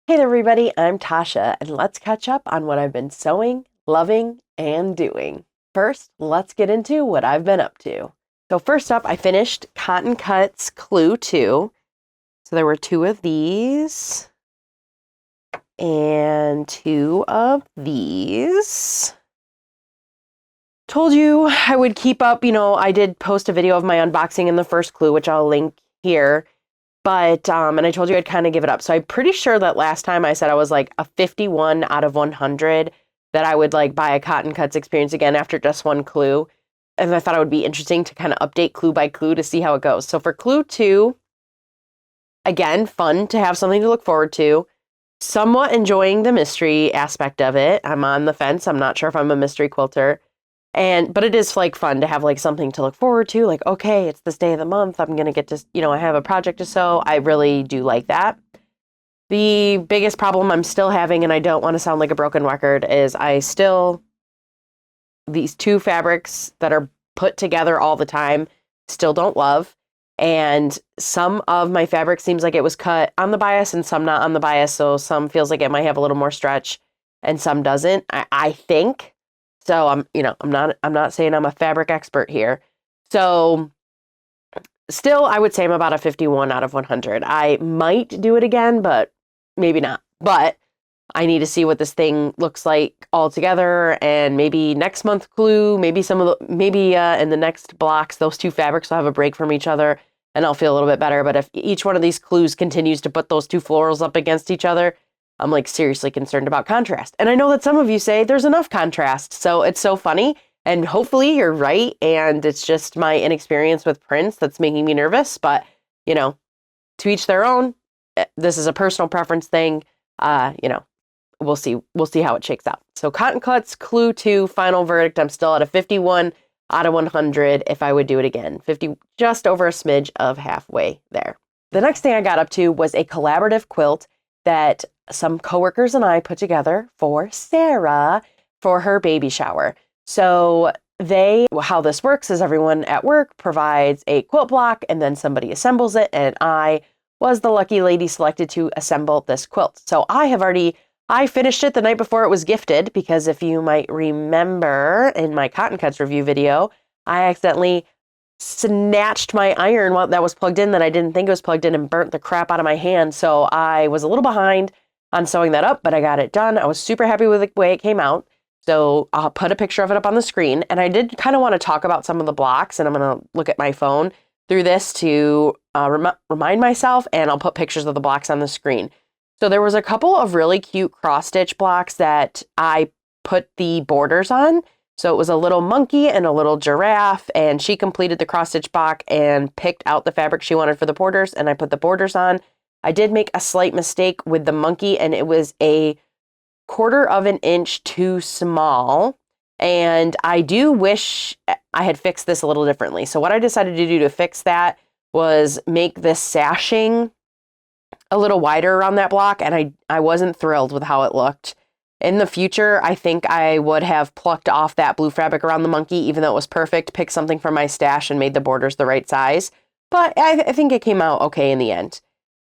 Hey there, everybody, I'm Tasha, and let's catch up on what I've been sewing, loving, and doing. First, let's get into what I've been up to. So first up, I finished Cotton Cuts Clue 2. So there were 2 of these, and 2 of these. Told you I would keep up, I did post a video of my unboxing in the first clue, which I'll link here. But, and I told you I'd kind of give it up. So I'm pretty sure that last time I said I was like a 51 out of 100 that I would like buy a Cotton Cuts experience again after just one clue. And I thought it would be interesting to kind of update clue by clue to see how it goes. So for clue 2, again, fun to have something to look forward to. Somewhat enjoying the mystery aspect of it. I'm on the fence. I'm not sure if I'm a mystery quilter. But it is like fun to have like something to look forward to. Like, okay, it's this day of the month. I'm going to get to, I have a project to sew. I really do like that. The biggest problem I'm still having, and I don't want to sound like a broken record, is these 2 fabrics that are put together all the time, still don't love. And some of my fabric seems like it was cut on the bias and some not on the bias. So some feels like it might have a little more stretch and some doesn't, I think. So I'm not saying I'm a fabric expert here. So still, I would say I'm about a 51 out of 100. I might do it again, but maybe not. But I need to see what this thing looks like all together, and maybe next month clue, maybe in the next blocks, those 2 fabrics will have a break from each other, and I'll feel a little bit better. But if each one of these clues continues to put those 2 florals up against each other, I'm like seriously concerned about contrast. And I know that some of you say there's enough contrast. So it's so funny. And hopefully you're right. And it's just my inexperience with prints that's making me nervous. But, to each their own. This is a personal preference thing. We'll see. We'll see how it shakes out. So Cotton Cuts Clue 2 final verdict. I'm still at a 51 out of 100 if I would do it again. 50, just over a smidge of halfway there. The next thing I got up to was a collaborative quilt that some coworkers and I put together for Sarah for her baby shower. So how this works is everyone at work provides a quilt block and then somebody assembles it. And I was the lucky lady selected to assemble this quilt. So I finished it the night before it was gifted, because if you might remember in my Cotton Cuts review video, I accidentally snatched my iron that was plugged in that I didn't think it was plugged in and burnt the crap out of my hand. So I was a little behind on sewing that up, but I got it done. I was super happy with the way it came out. So I'll put a picture of it up on the screen. And I did kind of want to talk about some of the blocks, and I'm going to look at my phone through this to remind myself, and I'll put pictures of the blocks on the screen. So there was a couple of really cute cross-stitch blocks that I put the borders on. So it was a little monkey and a little giraffe, and she completed the cross-stitch block and picked out the fabric she wanted for the borders, and I put the borders on. I did make a slight mistake with the monkey, and it was a 1/4 of an inch too small. And I do wish I had fixed this a little differently. So what I decided to do to fix that was make this sashing a little wider around that block, and I wasn't thrilled with how it looked. In the future, I think I would have plucked off that blue fabric around the monkey, even though it was perfect, picked something from my stash and made the borders the right size. But I think it came out okay in the end.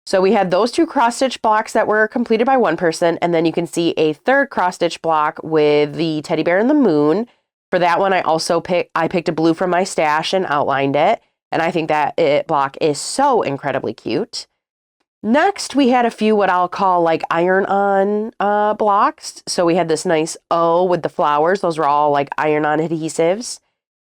So we had those 2 cross-stitch blocks that were completed by one person, and then you can see a 3rd cross-stitch block with the teddy bear and the moon. For that one, I picked a blue from my stash and outlined it, and I think that block is so incredibly cute. Next, we had a few what I'll call like iron-on blocks. So we had this nice O with the flowers. Those were all like iron-on adhesives.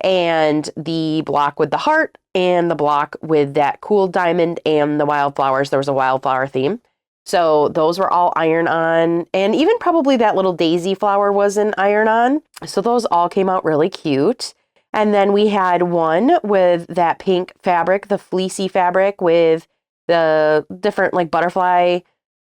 And the block with the heart and the block with that cool diamond and the wildflowers. There was a wildflower theme. So those were all iron-on. And even probably that little daisy flower was an iron-on. So those all came out really cute. And then we had one with that pink fabric, the fleecy fabric with the different like butterfly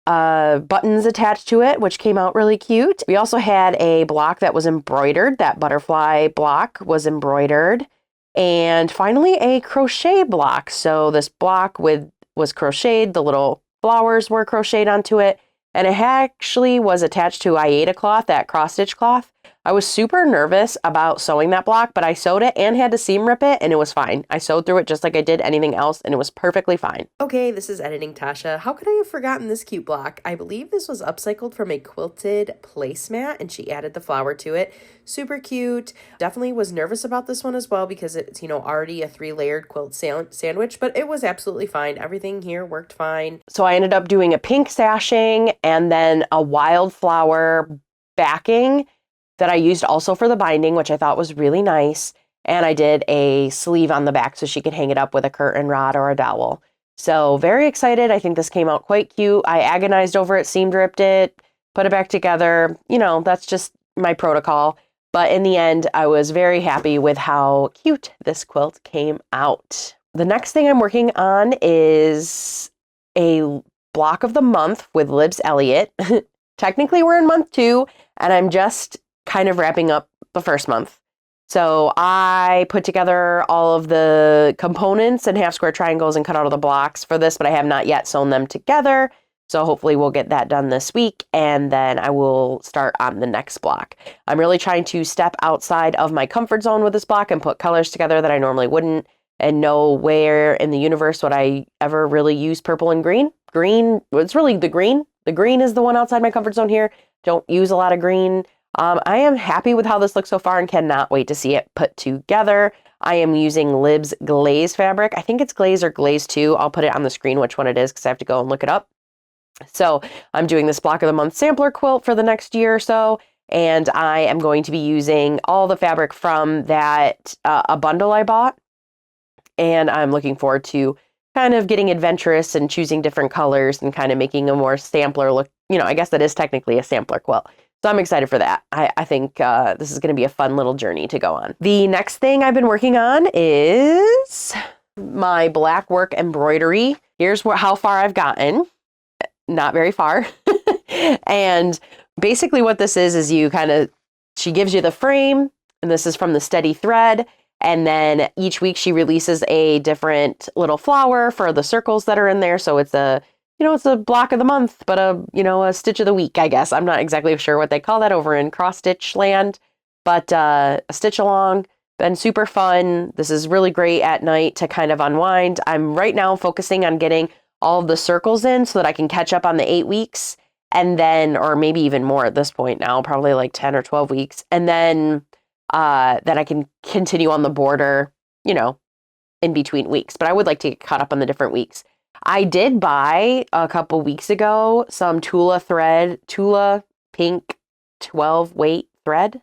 buttons attached to it, which came out really cute. We also had a block that was embroidered. That butterfly block was embroidered. And finally, a crochet block. So this block was crocheted. The little flowers were crocheted onto it. And it actually was attached to Aida cloth, that cross-stitch cloth. I was super nervous about sewing that block, but I sewed it and had to seam rip it, and it was fine. I sewed through it just like I did anything else, and it was perfectly fine. Okay, this is Editing Tasha. How could I have forgotten this cute block? I believe this was upcycled from a quilted placemat, and she added the flower to it. Super cute. Definitely was nervous about this one as well because it's, you know, already a 3-layered quilt sandwich, but it was absolutely fine. Everything here worked fine. So I ended up doing a pink sashing and then a wildflower backing that I used also for the binding, which I thought was really nice. And I did a sleeve on the back so she could hang it up with a curtain rod or a dowel. So very excited. I think this came out quite cute. I agonized over it, seam ripped it, put it back together. You know, that's just my protocol. But in the end, I was very happy with how cute this quilt came out. The next thing I'm working on is a block of the month with Libs Elliott. Technically, we're in month 2, and I'm just kind of wrapping up the first month. So I put together all of the components and half square triangles and cut out all the blocks for this, but I have not yet sewn them together. So hopefully we'll get that done this week, and then I will start on the next block. I'm really trying to step outside of my comfort zone with this block and put colors together that I normally wouldn't, and know where in the universe would I ever really use purple and green. Green, it's really the green. The green is the one outside my comfort zone here. Don't use a lot of green. I am happy with how this looks so far and cannot wait to see it put together. I am using Libs Glaze fabric. I think it's Glaze or Glaze 2. I'll put it on the screen which one it is because I have to go and look it up. So I'm doing this block of the month sampler quilt for the next year or so, and I am going to be using all the fabric from that a bundle I bought, and I'm looking forward to kind of getting adventurous and choosing different colors and kind of making a more sampler look. You know, I guess that is technically a sampler quilt. So I'm excited for that. I think this is going to be a fun little journey to go on. The next thing I've been working on is my black work embroidery. Here's how far I've gotten. Not very far. And basically what this is she gives you the frame, and this is from the Steady Thread. And then each week she releases a different little flower for the circles that are in there. So it's a block of the month, but a stitch of the week, I guess. I'm not exactly sure what they call that over in cross stitch land, but a stitch along. Been super fun. This is really great at night to kind of unwind. I'm right now focusing on getting all of the circles in so that I can catch up on the 8 weeks, and then, or maybe even more at this point now, probably like 10 or 12 weeks. And then I can continue on the border, in between weeks. But I would like to get caught up on the different weeks. I did buy a couple weeks ago some Tula pink 12 weight thread,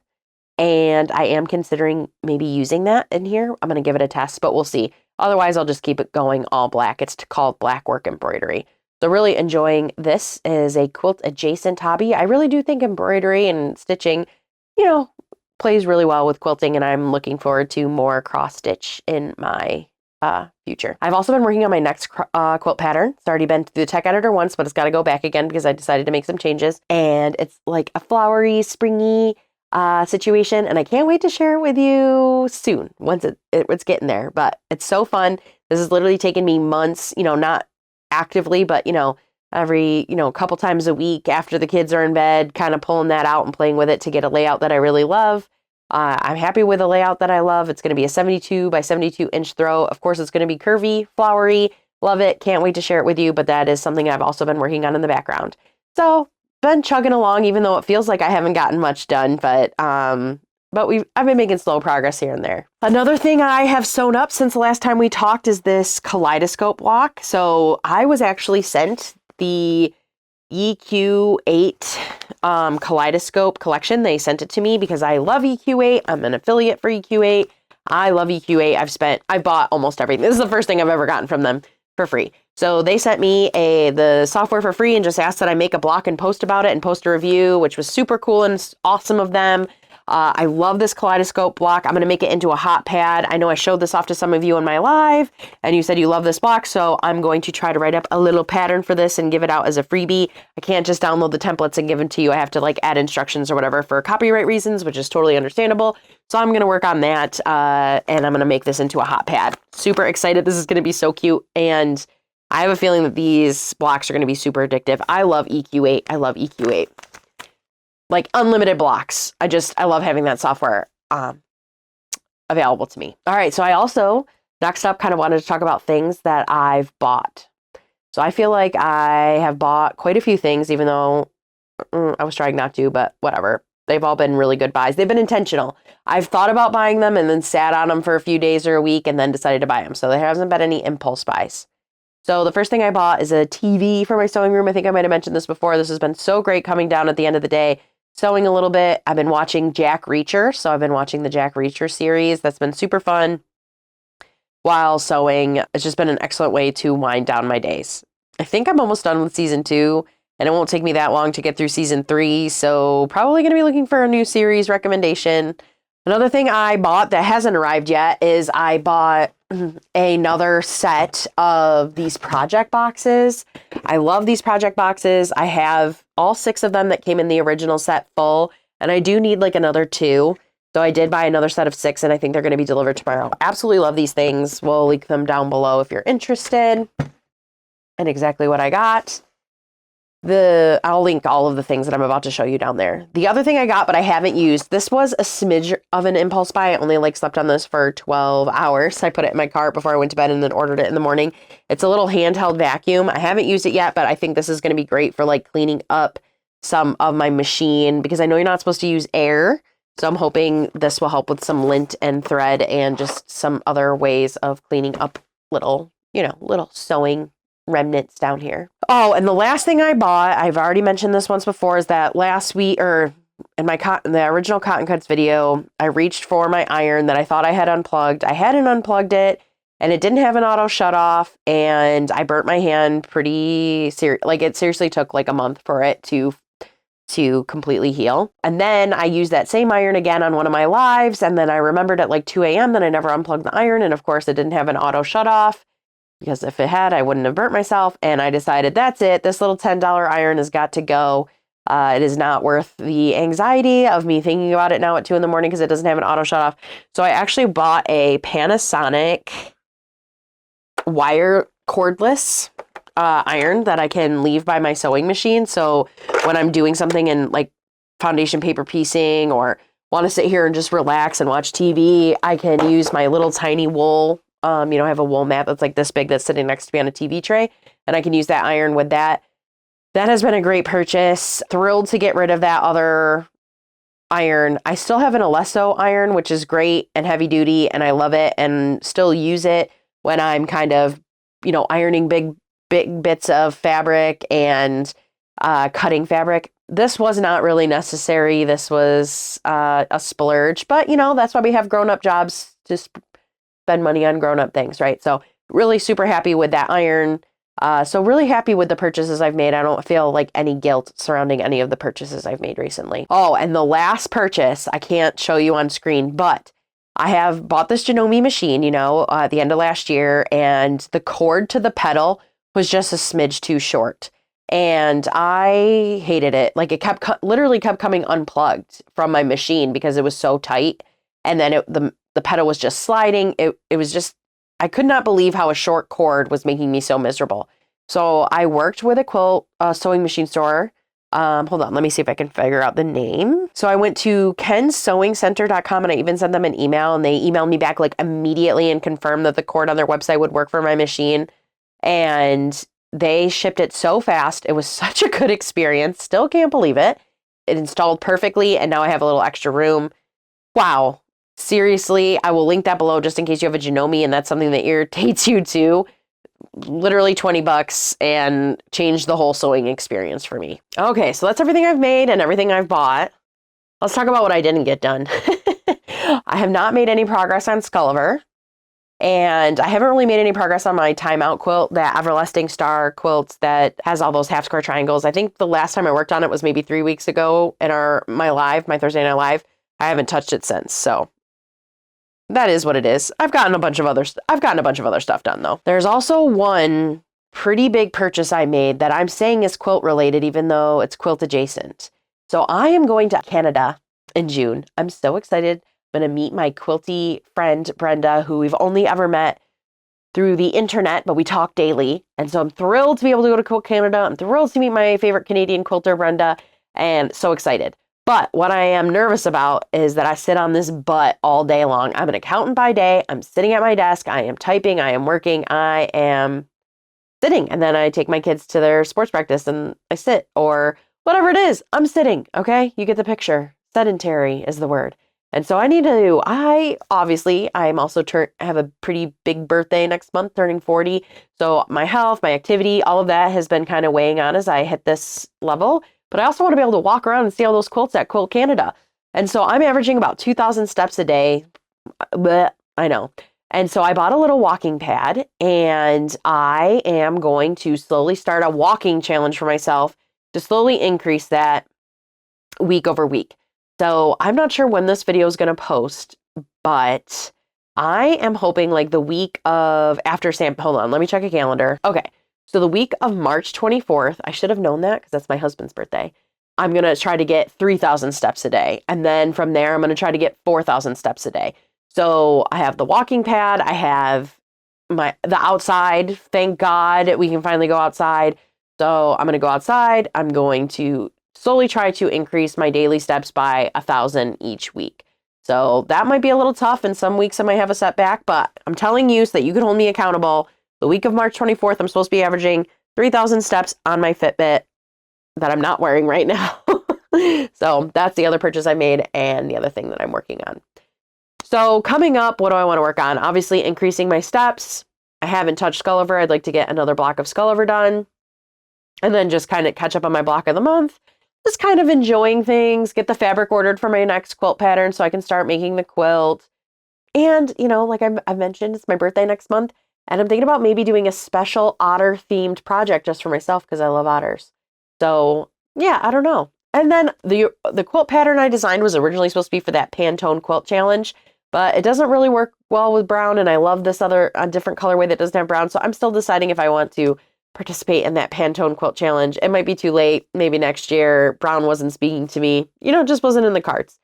and I am considering maybe using that in here. I'm going to give it a test, but we'll see. Otherwise, I'll just keep it going all black. It's called Black Work Embroidery. So really enjoying this as a quilt adjacent hobby. I really do think embroidery and stitching, plays really well with quilting, and I'm looking forward to more cross stitch in my future. I've also been working on my next quilt pattern. It's already been through the tech editor once, but it's got to go back again because I decided to make some changes. And it's like a flowery, springy situation, and I can't wait to share it with you soon once it's getting there. But it's so fun. This has literally taken me months, not actively, but every couple times a week after the kids are in bed, kind of pulling that out and playing with it to get a layout that I really love. I'm happy with the layout that I love. It's going to be a 72 by 72 inch throw. Of course, it's going to be curvy, flowery. Love it. Can't wait to share it with you. But that is something I've also been working on in the background. So been chugging along, even though it feels like I haven't gotten much done. But I've been making slow progress here and there. Another thing I have sewn up since the last time we talked is this Kaleidoscope block. So I was actually sent the EQ8 Kaleidoscope collection. They sent it to me because I love EQ8. I'm an affiliate for EQ8. I love EQ8. I bought almost everything. This is the first thing I've ever gotten from them for free. So they sent me the software for free and just asked that I make a block and post about it and post a review, which was super cool and awesome of them. I love this Kaleidoscope block. I'm going to make it into a hot pad. I know I showed this off to some of you in my live, and you said you love this block, so I'm going to try to write up a little pattern for this and give it out as a freebie. I can't just download the templates and give them to you. I have to add instructions or whatever for copyright reasons, which is totally understandable. So I'm going to work on that, and I'm going to make this into a hot pad. Super excited. This is going to be so cute, and I have a feeling that these blocks are going to be super addictive. I love EQ8. I love EQ8. like unlimited blocks. I love having that software available to me. All right, so I also, next up, kind of wanted to talk about things that I've bought. So I feel like I have bought quite a few things, even though I was trying not to, but whatever. They've all been really good buys. They've been intentional. I've thought about buying them and then sat on them for a few days or a week and then decided to buy them. So there hasn't been any impulse buys. So the first thing I bought is a TV for my sewing room. I think I might have mentioned this before. This has been so great coming down at the end of the day, sewing a little bit. I've been watching Jack Reacher. So I've been watching the Jack Reacher series. That's been super fun while sewing. It's just been an excellent way to wind down my days. I think I'm almost done with season 2. And it won't take me that long to get through season 3. So probably going to be looking for a new series recommendation. Another thing I bought that hasn't arrived yet is I bought another set of these project boxes. I love these project boxes. I have all 6 of them that came in the original set full. And I do need like another 2. So I did buy another set of 6 and I think they're going to be delivered tomorrow. Absolutely love these things. We'll link them down below if you're interested in exactly what I got. I'll link all of the things that I'm about to show you down there. The other thing I got, but I haven't used, this was a smidge of an impulse buy. I only slept on this for 12 hours. I put it in my cart before I went to bed and then ordered it in the morning. It's a little handheld vacuum. I haven't used it yet, but I think this is going to be great for like cleaning up some of my machine because I know you're not supposed to use air. So I'm hoping this will help with some lint and thread and just some other ways of cleaning up little sewing remnants down here. Oh, and the last thing I bought, I've already mentioned this once before, is that last week, or in the original Cotton Cuts video, I reached for my iron that I thought I had unplugged. I hadn't unplugged it, and it didn't have an auto shut off, and I burnt my hand pretty like it seriously took like a month for it to completely heal. And then I used that same iron again on one of my lives, and then I remembered at like 2 a.m. that I never unplugged the iron, and of course it didn't have an auto shut off. Because if it had, I wouldn't have burnt myself. And I decided, that's it. This little $10 iron has got to go. It is not worth the anxiety of me thinking about it now at 2 a.m. because it doesn't have an auto shut off. So I actually bought a Panasonic wire cordless iron that I can leave by my sewing machine. So when I'm doing something in like foundation paper piecing or want to sit here and just relax and watch TV, I can use my little tiny wool. I have a wool mat that's like this big that's sitting next to me on a TV tray, and I can use that iron with that. That has been a great purchase. Thrilled to get rid of that other iron. I still have an Alesso iron, which is great and heavy duty, and I love it and still use it when I'm kind of, ironing big bits of fabric and cutting fabric. This was not really necessary. This was a splurge, but that's why we have grown-up jobs to spend money on grown-up things, right? So really super happy with that iron. So really happy with the purchases I've made. I don't feel like any guilt surrounding any of the purchases I've made recently. Oh, and the last purchase, I can't show you on screen, but I have bought this Janome machine, at the end of last year, and the cord to the pedal was just a smidge too short. And I hated it. Like it literally kept coming unplugged from my machine because it was so tight. And then the pedal was just sliding. It was just, I could not believe how a short cord was making me so miserable. So I worked with a sewing machine store. Hold on, let me see if I can figure out the name. So I went to kensewingcenter.com and I even sent them an email, and they emailed me back like immediately and confirmed that the cord on their website would work for my machine. And they shipped it so fast. It was such a good experience. Still can't believe it. It installed perfectly, and now I have a little extra room. Wow. Seriously, I will link that below just in case you have a Janome and that's something that irritates you too. Literally $20 and changed the whole sewing experience for me. Okay, so that's everything I've made and everything I've bought. Let's talk about what I didn't get done. I have not made any progress on Sculliver, and I haven't really made any progress on my timeout quilt, that Everlasting Star quilt that has all those half square triangles. I think the last time I worked on it was maybe 3 weeks ago in my Thursday night live. I haven't touched it since, so that is what it is. I've gotten a bunch of other stuff done though. There's also one pretty big purchase I made that I'm saying is quilt related, even though it's quilt adjacent. So I am going to Canada in June. I'm so excited. I'm going to meet my quilty friend, Brenda, who we've only ever met through the internet, but we talk daily. And so I'm thrilled to be able to go to Quilt Canada. I'm thrilled to meet my favorite Canadian quilter, Brenda, and so excited. But what I am nervous about is that I sit on this butt all day long. I'm an accountant by day. I'm sitting at my desk. I am typing. I am working. I am sitting. And then I take my kids to their sports practice and I sit, or whatever it is. I'm sitting. Okay. You get the picture. Sedentary is the word. And so I'm also have a pretty big birthday next month, turning 40. So my health, my activity, all of that has been kind of weighing on as I hit this level. But I also want to be able to walk around and see all those quilts at Quilt Canada. And so I'm averaging about 2,000 steps a day. Blech, I know. And so I bought a little walking pad, and I am going to slowly start a walking challenge for myself to slowly increase that week over week. So I'm not sure when this video is going to post, but I am hoping like the week of after hold on, let me check a calendar. Okay. So the week of March 24th, I should have known that because that's my husband's birthday. I'm going to try to get 3,000 steps a day. And then from there, I'm going to try to get 4,000 steps a day. So I have the walking pad. I have the outside. Thank God we can finally go outside. So I'm going to go outside. I'm going to slowly try to increase my daily steps by 1,000 each week. So that might be a little tough. And some weeks I might have a setback, but I'm telling you so that you can hold me accountable. The week of March 24th, I'm supposed to be averaging 3,000 steps on my Fitbit that I'm not wearing right now. So that's the other purchase I made and the other thing that I'm working on. So coming up, what do I want to work on? Obviously, increasing my steps. I haven't touched Skullover. I'd like to get another block of Skullover done. And then just kind of catch up on my block of the month. Just kind of enjoying things, get the fabric ordered for my next quilt pattern so I can start making the quilt. And, like I've mentioned, it's my birthday next month. And I'm thinking about maybe doing a special otter themed project just for myself because I love otters. So yeah, I don't know. And then the quilt pattern I designed was originally supposed to be for that Pantone quilt challenge, but it doesn't really work well with brown. And I love this other different colorway that doesn't have brown. So I'm still deciding if I want to participate in that Pantone quilt challenge. It might be too late. Maybe next year. Brown wasn't speaking to me. Just wasn't in the cards.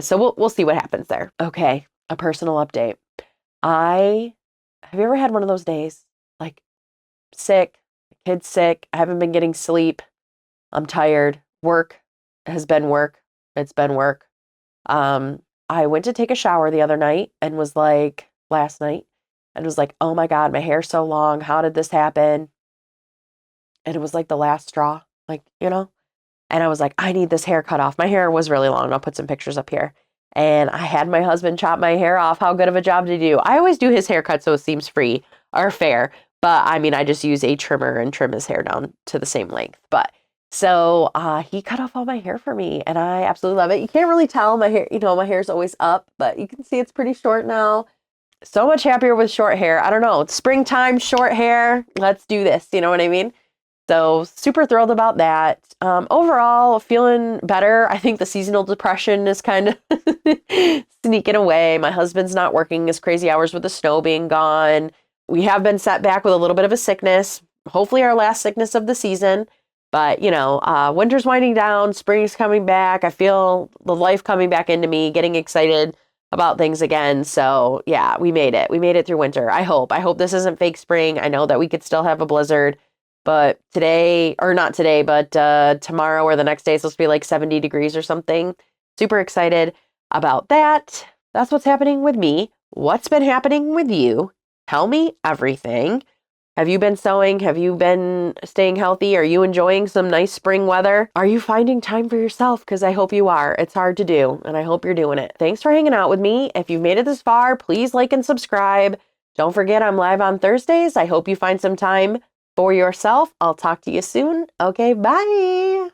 So we'll see what happens there. Okay, a personal update. Have you ever had one of those days, like sick, kid's sick, I haven't been getting sleep, I'm tired, work has been work, it's been work. I went to take a shower the other night and was like, last night, and was like, oh my God, my hair's so long, how did this happen? And it was like the last straw, and I was like, I need this hair cut off. My hair was really long. I'll put some pictures up here. And I had my husband chop my hair off. How good of a job to do. I always do his haircut so it seems free or fair. But I just use a trimmer and trim his hair down to the same length. But so he cut off all my hair for me and I absolutely love it. You can't really tell my hair, my hair's always up, but you can see it's pretty short now. So much happier with short hair. I don't know. It's springtime, short hair. Let's do this. You know what I mean? So super thrilled about that. Overall, feeling better. I think the seasonal depression is kind of sneaking away. My husband's not working his crazy hours with the snow being gone. We have been set back with a little bit of a sickness. Hopefully our last sickness of the season. But, winter's winding down. Spring's coming back. I feel the life coming back into me, getting excited about things again. So yeah, we made it. We made it through winter. I hope this isn't fake spring. I know that we could still have a blizzard. But tomorrow or the next day, it's supposed to be like 70 degrees or something. Super excited about that. That's what's happening with me. What's been happening with you? Tell me everything. Have you been sewing? Have you been staying healthy? Are you enjoying some nice spring weather? Are you finding time for yourself? Because I hope you are. It's hard to do, and I hope you're doing it. Thanks for hanging out with me. If you've made it this far, please like and subscribe. Don't forget I'm live on Thursdays. I hope you find some time for yourself. I'll talk to you soon. Okay, bye.